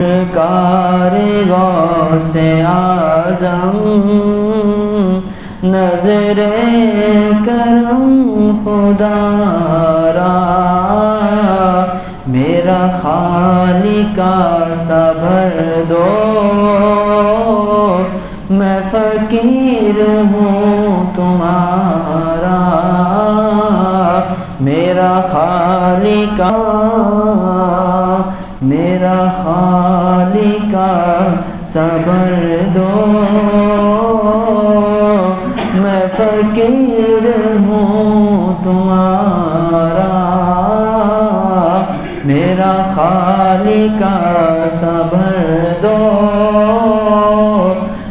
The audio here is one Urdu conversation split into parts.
سرکار غوث اعظم نظر کرم خدا را، میرا خالق کا صبر دو، میں فقیر ہوں تمہارا، میرا خالق صبر دو، میں فقیر ہوں تمہارا، میرا خالق صبر دو،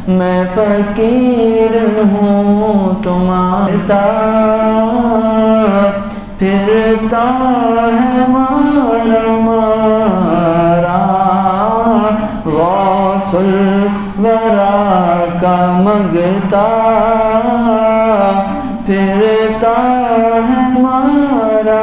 میں فقیر ہوں تمہارا، پھرتا ہے مارا غوث الورا کا منگتا، پھرتا ہے مارا